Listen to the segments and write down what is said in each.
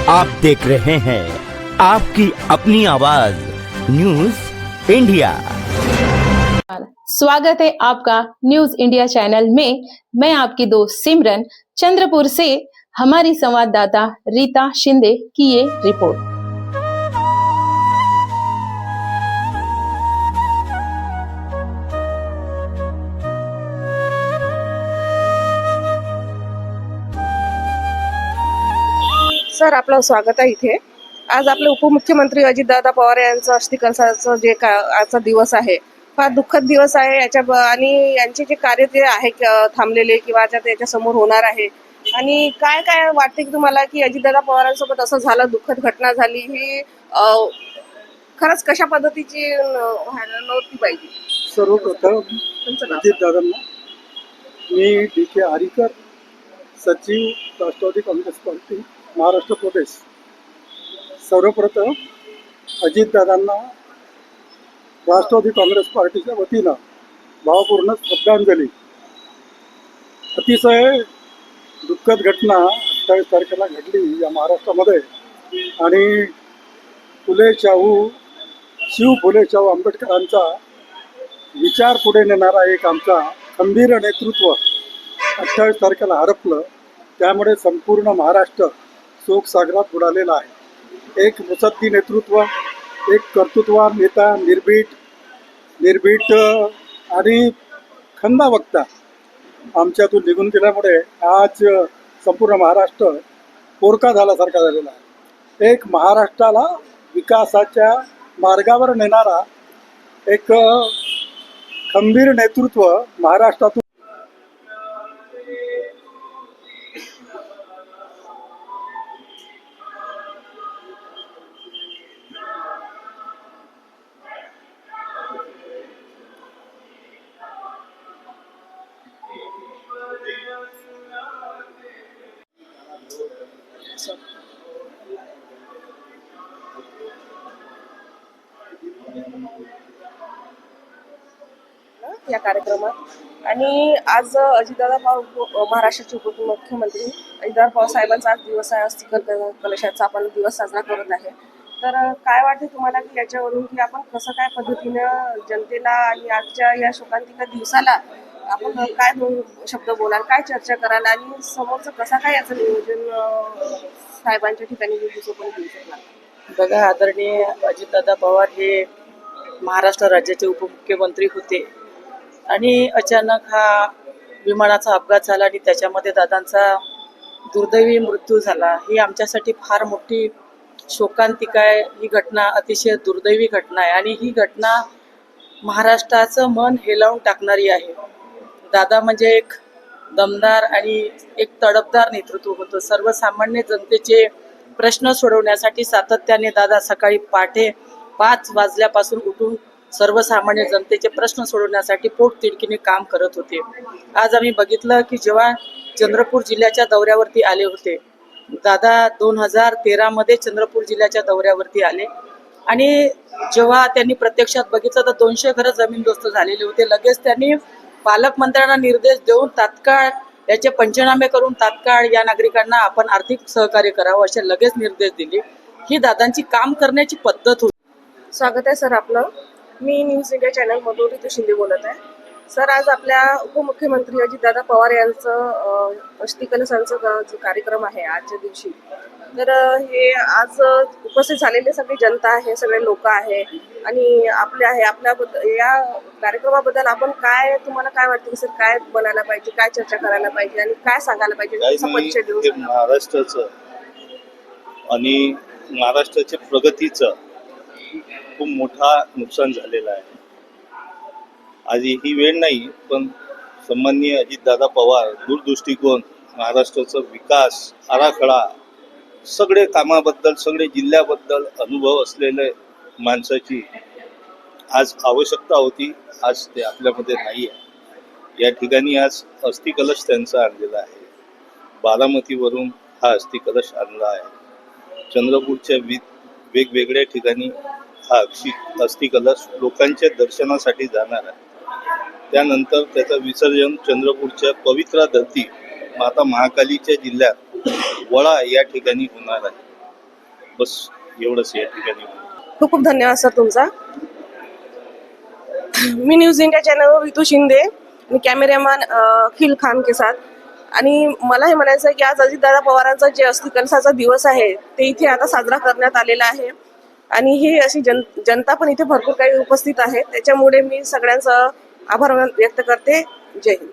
आप देख रहे हैं आपकी अपनी आवाज न्यूज इंडिया। स्वागत है आपका न्यूज इंडिया चैनल में। मैं आपकी दोस्त सिमरन चंद्रपुर से। हमारी संवाददाता रीता शिंदे की ये रिपोर्ट। सर, आपलं स्वागत आहे इथे। आज आपले उपमुख्यमंत्री अजितदादा पवार यांचं अस्थि-कलशाचं जे आजचा दिवस आहे, फार दुःखद दिवस आहे। आणि यांचे जे कार्य ते आहे थांबलेले किंवा आता त्याच्या समोर होणार आहे। आणि काय काय वाटते की तुम्हाला की अजितदादा पवारांसोबत असं झालं, दुःखद घटना झाली, ही खरंच कशा पद्धतीची व्हायला नव्हती पाहिजे? सर्वप्रथम अजितदादांना मी डी.के. आरीकर, सचिव राष्ट्रवादी काँग्रेस पार्टी महाराष्ट्र प्रदेश, सर्वप्रथम अजितदादांना राष्ट्रवादी काँग्रेस पार्टीच्या वतीनं भावपूर्ण श्रद्धांजली। अतिशय दुःखद घटना 28 तारखेला घडली या महाराष्ट्रामध्ये आणि शिव फुले शाहू आंबेडकरांचा विचार पुढे नेणारा एक आमचा खंबीर नेतृत्व 28 तारखेला हरपलं। त्यामुळे संपूर्ण महाराष्ट्र शोकसागरात बुडालेला आहे। एक मुत्सद्दी नेतृत्व, एक कर्तृत्ववान नेता, निर्भीड आणि खंदा वक्ता आमच्यातून निघून गेल्यामुळे आज संपूर्ण महाराष्ट्र पोरका झाल्यासारखा झालेला आहे। एक महाराष्ट्राला विकासाच्या मार्गावर नेणारा एक खंबीर नेतृत्व महाराष्ट्रातून या कार्यक्रमात। आणि आज अजितदादा पवार महाराष्ट्राचे उपमुख्यमंत्री अजितदादा पवार साहेबांचा आज दिवस आहे, अस्थि-कलशाचा आपण दिवस साजरा करत आहे। तर काय वाटते तुम्हाला की याच्यावरून की आपण कसं काय पद्धतीनं जनतेला आणि आजच्या या शोकांतिका दिवसाला आपण काय दोन शब्द बोलाल, काय चर्चा कराल आणि समोरचं कसं काय याचं नियोजन साहेबांच्या ठिकाणी घेऊ शकणार? बघा, आदरणीय अजितदादा पवार हे महाराष्ट्र राज्याचे उपमुख्यमंत्री होते आणि अचानक हा विमानाचा अपघात झाला आणि त्याच्यामध्ये दादांचा दुर्दैवी मृत्यू झाला। ही आमच्यासाठी फार मोठी शोकांतिका आहे। ही घटना अतिशय दुर्दैवी घटना आहे आणि ही घटना महाराष्ट्राचं मन हेलावून टाकणारी आहे। दादा म्हणजे एक दमदार आणि एक तडफदार नेतृत्व होतं। सर्वसामान्य जनतेचे प्रश्न सोडवण्यासाठी सातत्याने दादा सकाळी पहाटे 5 वाजल्यापासून उठून सर्वसामान्य जनतेचे प्रश्न सोडवण्यासाठी पोटतिडकीने काम करत होते। आज आम्ही बघितलं की जेव्हा चंद्रपूर जिल्ह्याच्या दौऱ्यावरती आले होते दादा, 2013 मध्ये चंद्रपूर जिल्ह्याच्या दौऱ्यावरती आले आणि जेव्हा त्यांनी प्रत्यक्षात बघितलं तर 200 घरं जमीनदोस्त झालेले होते। लगेच त्यांनी पालकमंत्र्यांना निर्देश देऊन तात्काळ याचे पंचनामे करून तात्काळ या नागरिकांना आपण आर्थिक सहकार्य करावं असे लगेच निर्देश दिले। ही दादांची काम करण्याची पद्धत होती। स्वागत आहे सर आपलं। मी न्यूज इंडिया चॅनल मधून रीता शिंदे बोलत आहे। सर, आज आपल्या उपमुख्यमंत्री अजितदादा पवार यांचं अस्थि-कलशाचा जो कार्यक्रम आहे आजच्या दिवशी, तर हे आज उपस्थित झालेले सगळी जनता आहे, सगळे लोक आहे आणि आपल्याबद्दल या कार्यक्रमाबद्दल आपण काय, तुम्हाला काय वाटतं सर, काय बोलायला पाहिजे, काय चर्चा करायला पाहिजे आणि काय सांगायला पाहिजे महाराष्ट्राचं आणि महाराष्ट्राच्या प्रगतीचं खूप मोठा नुकसान झालेला आहे। आज ही वेळ नाही, पण सन्माननीय अजितदादा पवार दूरदृष्टिकोन, महाराष्ट्राचा विकास आराखडा, सगळे कामाबद्दल, सगळे जिल्ह्याबद्दल अनुभव असलेले माणसाची आज आवश्यकता होती। आज ते आपल्यामध्ये नाही आहे। या ठिकाणी आज अस्थि-कलश त्यांचा आणलेला आहे। बारामतीवरून हा अस्थि-कलश आणला आहे। चंद्रपूरच्या वेगवेगळ्या ठिकाणी हा अस्थि-कलश लोकांच्या दर्शनासाठी जाणार आहे। त्यानंतर त्याचं विसर्जन चंद्रपूरच्या पवित्र धरती माता महाकालीच्या जिल्ह्यात वळा या ठिकाणी होणार आहे। बस एवढंच या ठिकाणी. खूप खूप धन्यवाद सर तुमचा. मी न्यूज इंडिया चॅनलवर रितू शिंदे आणि कॅमेरामॅन अखिल खान के साथ. आणि मला हे म्हणायचं आहे की आज अजितदादा पवारांचा जे अस्थिकलशाचा दिवस आहे ते इथे आता साजरा करण्यात आलेला आहे. आणि ही अशी जनता पण इथे भरपूर काही उपस्थित आहे. त्याच्यामुळे मी सगळ्यांचं आभार व्यक्त करते. जय हिंद.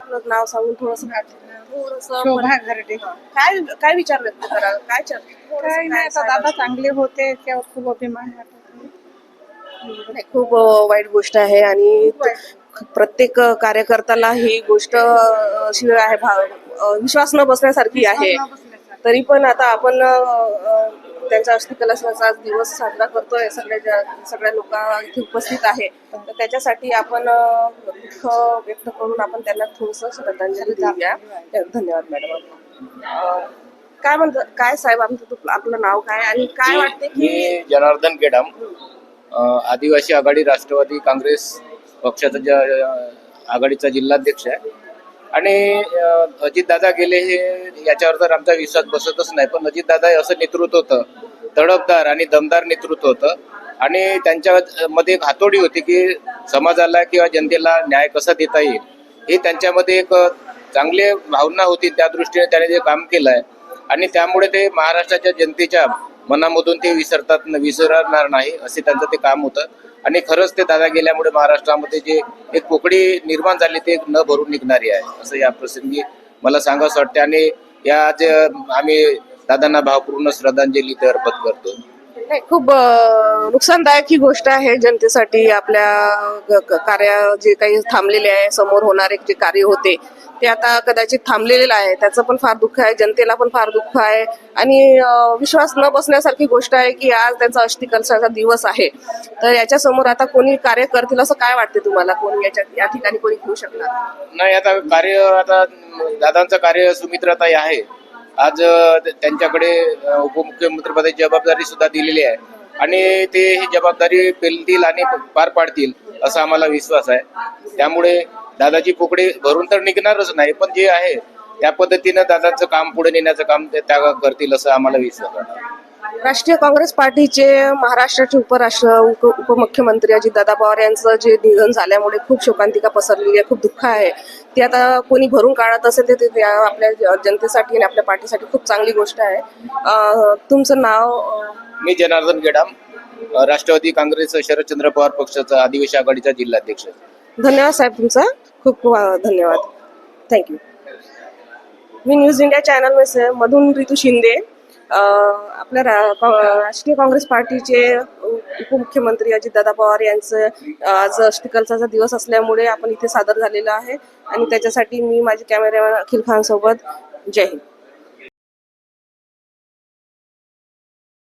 आपलं नाव सांगून थोडंसं शोभा घरडे. काय विचार व्यक्त करा? काय काही नाही, आता दादा चांगले होते त्यावर खूप अभिमान वाटत. नाही, खूप वाईट गोष्ट आहे. आणि प्रत्येक कार्यकर्त्याला ही गोष्ट अशी आहे विश्वास न बसण्यासारखी आहे. तरी पण आता आपण त्यांचा अस्थिकलशाचा दिवस साजरा करतोय. सगळ्या लोक इथे उपस्थित आहे. तर त्याच्यासाठी आपण दुःख व्यक्त करून आपण त्यांना थोडंसं श्रद्धांजली देऊया. धन्यवाद मॅडम. काय म्हणतात काय साहेब, आपलं नाव काय आणि काय वाटते की? मी जनार्दन केडाम, आदिवासी आघाडी राष्ट्रवादी काँग्रेस पक्षाचा आघाडीचा जिल्हाध्यक्ष आहे. आणि अजितदादा गेले हे याच्यावर तर आमचा विश्वास बसतच नाही. पण अजितदादा असं नेतृत्व होतं, तडफदार आणि दमदार नेतृत्व होतं. आणि त्यांच्यामध्ये एक हातोडी होती की समाजाला किंवा जनतेला न्याय कसा देता येईल हे त्यांच्यामध्ये एक चांगली भावना होती. त्या दृष्टीने त्याने जे काम केलं आहे आणि त्यामुळे ते महाराष्ट्राच्या जनतेच्या मनामधून ते विसरणार नाही असे त्यांचं ते काम होतं. आणि खरंच ते दादा गेल्यामुळे महाराष्ट्रामध्ये जे एक पोकळी निर्माण झाली ते न भरून निघणारी आहे असं या प्रसंगी मला सांगावंसं वाटते. आणि या आज आम्ही दादांना भावपूर्ण श्रद्धांजली ते अर्पण करतो. खूप नुकसानदायक ही गोष्ट आहे जनतेसाठी. आपल्या कार्य जे काही थांबलेले आहे, समोर होणारे जे कार्य होते ते आता कदाचित थांबलेलं आहे. त्याचं पण फार दुःख आहे, जनतेला पण फार दुःख आहे. आणि विश्वास न बसण्यासारखी गोष्ट आहे की आज त्यांचा अस्थिकलशाचा दिवस आहे. तर याच्या समोर आता कोणी कार्य करतील असं काय वाटते तुम्हाला? कोणी या ठिकाणी कोणी घेऊ शकणार नाही. आता दादांचं कार्य सुमित्राताई आहे. आज त्यांच्याकडे उपमुख्यमंत्रीपदाची जबाबदारी सुद्धा दिलेली आहे आणि ते ही जबाबदारी पेलतील आणि पार पाडतील असा आम्हाला विश्वास आहे. त्यामुळे दादाची पोकळी भरून तर निघणारच नाही, पण जे आहे त्या पद्धतीनं दादांचं काम पुढे नेण्याचं काम ते त्या करतील असं आम्हाला विश्वास आहे. राष्ट्रीय काँग्रेस पार्टीचे महाराष्ट्राचे उपमुख्यमंत्री अजितदादा पवार यांचं जे निधन झाल्यामुळे खूप शोकांतिका पसरलेली आहे, खूप दुःख आहे. ते आता कोणी भरून काढत असेल तर ते आपल्या जनतेसाठी आणि आपल्या पार्टीसाठी खूप चांगली गोष्ट आहे. तुमचं नाव? मी जनार्दन गेडाम, राष्ट्रवादी काँग्रेस शरदचंद्र पवार पक्षाचा आदिवासी आघाडीचा जिल्हाध्यक्ष. धन्यवाद साहेब तुमचा. खूप धन्यवाद. थँक्यू. मी न्यूज इंडिया चॅनल मधून रितू शिंदे. आपल्या राष्ट्रीय काँग्रेस पार्टीचे उपमुख्यमंत्री अजितदादा पवार यांचं आज अस्थिकलशाचा दिवस असल्यामुळे आपण इथे सादर झालेलं आहे. आणि त्याच्यासाठी मी माझे कॅमेरामॅन अखिल खान सोबत. जय हिंद.